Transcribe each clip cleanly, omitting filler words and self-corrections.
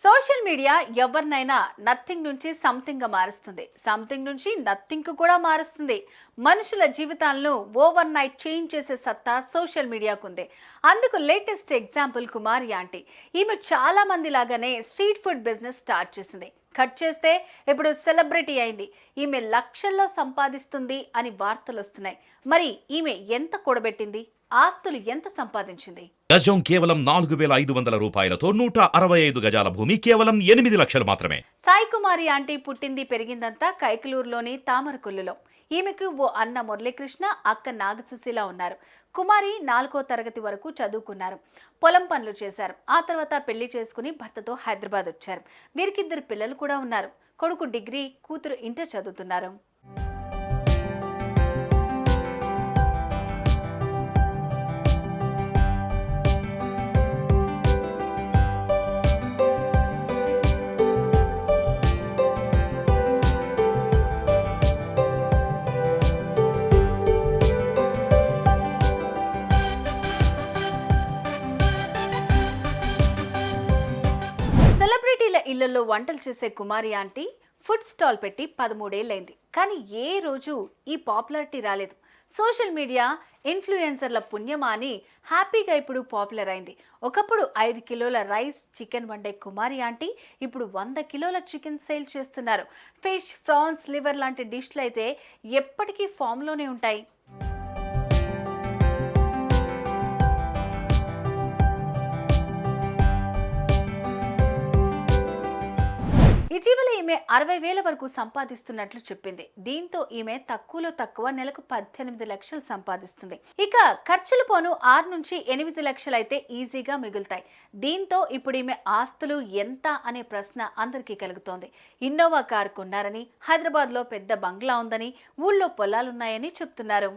Social media ఎవరినైనా nothing నుంచి something గా మారుస్తుంది. సంథింగ్ నుంచి నథింగ్ కు కూడా మారుస్తుంది. మనుషుల జీవితాలను ఓవర్ నైట్ చేంజ్ చేసే సత్తా సోషల్ మీడియాకు ఉంది. అందుకు లేటెస్ట్ ఎగ్జాంపుల్ కుమారి ఆంటీ. ఈమె చాలా మంది లాగానే స్ట్రీట్ ఫుడ్ బిజినెస్ స్టార్ట్ చేసింది. కట్ చేస్తే ఇప్పుడు సెలబ్రిటీ అయింది. ఈమె లక్షల్లో సంపాదిస్తుంది అని వార్తలు వస్తున్నాయి. మరి ఈమె ఎంత కూడబెట్టింది? ఆస్తులు ఎంత సంపాదించింది? గజం కేవలం 4,500 రూపాయలతో 165 గజాల భూమి కేవలం 8 లక్షలు మాత్రమే. సాయి కుమారి ఆంటీ పుట్టింది పెరిగిందంతా కైకలూరులోని తామరకొల్లులో. ఈమెకు ఓ అన్న మురళీకృష్ణ, అక్క నాగసుశీల ఉన్నారు. కుమారి 4వ తరగతి వరకు చదువుకున్నారు. పొలం పనులు చేశారు. ఆ తర్వాత పెళ్లి చేసుకుని భర్తతో హైదరాబాద్ వచ్చారు. వీరికి 2 పిల్లలు కూడా ఉన్నారు. కొడుకు డిగ్రీ, కూతురు ఇంటర్ చదువుతున్నారు. సెలబ్రిటీల ఇళ్లలో వంటలు చేసే కుమారి ఆంటీ ఫుడ్ స్టాల్ పెట్టి 13 ఏళ్ళైంది. కానీ ఏ రోజు ఈ పాపులారిటీ రాలేదు. సోషల్ మీడియా ఇన్ఫ్లుయెన్సర్ల పుణ్యమా అని హ్యాపీగా ఇప్పుడు పాపులర్ అయింది. ఒకప్పుడు 5 కిలోల రైస్, చికెన్ వండే కుమారి ఆంటీ ఇప్పుడు 100 కిలోల చికెన్ సేల్ చేస్తున్నారు. ఫిష్, ప్రాన్స్, లివర్ లాంటి డిష్లు అయితే ఎప్పటికీ ఫామ్లోనే ఉంటాయి. ఇటీవల ఈమె 60,000 వరకు సంపాదిస్తున్నట్లు చెప్పింది. దీంతో ఈమె తక్కువలో తక్కువ నెలకు 18 లక్షలు సంపాదిస్తుంది. ఇక ఖర్చులు పోను 6 నుంచి 8 లక్షలు అయితే ఈజీగా మిగులుతాయి. దీంతో ఇప్పుడు ఈమె ఆస్తులు ఎంత అనే ప్రశ్న అందరికీ కలుగుతోంది. ఇన్నోవా కారు కొన్నారని, హైదరాబాద్ లో పెద్ద బంగ్లా ఉందని, ఊళ్ళో పొలాలున్నాయని చెప్తున్నారు.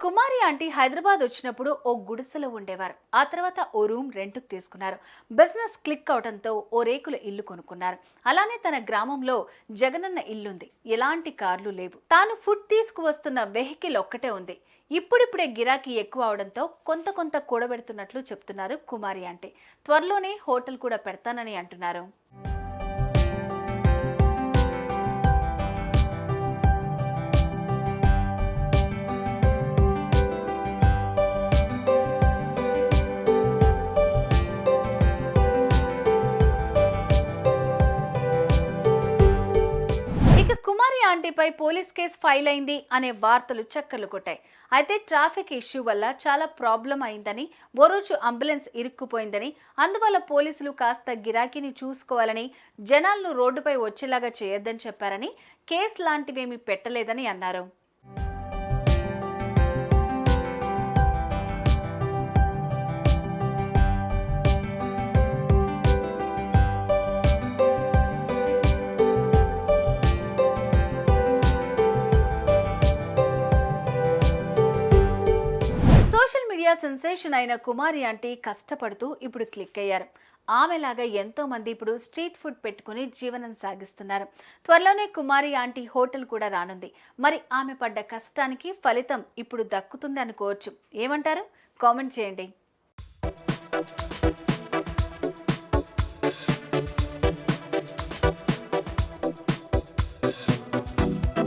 కుమారి ఆంటీ హైదరాబాద్ వచ్చినప్పుడు ఓ గుడిసెలో ఉండేవారు. ఆ తర్వాత ఓ రూమ్ రెంట్కు తీసుకున్నారు. బిజినెస్ క్లిక్ అవడంతో ఓ రేకుల ఇల్లు కొనుక్కున్నారు. అలానే తన గ్రామంలో జగనన్న ఇల్లుంది. ఎలాంటి కార్లు లేవు. తాను ఫుడ్ తీసుకువస్తున్న వెహికల్ ఒక్కటే ఉంది. ఇప్పుడిప్పుడే గిరాకీ ఎక్కువ అవడంతో కొంత కూడబెడుతున్నట్లు చెప్తున్నారు కుమారి ఆంటీ. త్వరలోనే హోటల్ కూడా పెడతానని అంటున్నారు. కుమారి ఆంటీపై పోలీస్ కేసు ఫైల్ అయింది అనే వార్తలు చక్కర్లు కొట్టాయి. అయితే ట్రాఫిక్ ఇష్యూ వల్ల చాలా ప్రాబ్లం అయిందని, ఓ రోజు అంబులెన్స్ ఇరుక్కుపోయిందని, అందువల్ల పోలీసులు కాస్త గిరాకీని చూసుకోవాలని, జనాలను రోడ్డుపై వచ్చేలాగా చేయొద్దని చెప్పారని, కేసు లాంటివేమీ పెట్టలేదని అన్నారు. సోషల్ మీడియా సెన్సేషన్ అయిన కుమారి ఆంటీ కష్టపడుతూ ఇప్పుడు క్లిక్ అయ్యారు. ఆమెలాగా ఎంతో మంది ఇప్పుడు స్ట్రీట్ ఫుడ్ పెట్టుకుని జీవనం సాగిస్తున్నారు. త్వరలోనే కుమారి ఆంటీ హోటల్ కూడా రానుంది. మరి ఆమె పడ్డ కష్టానికి ఫలితం ఇప్పుడు దక్కుతుంది అనుకోవచ్చు. ఏమంటారు? కామెంట్ చేయండి.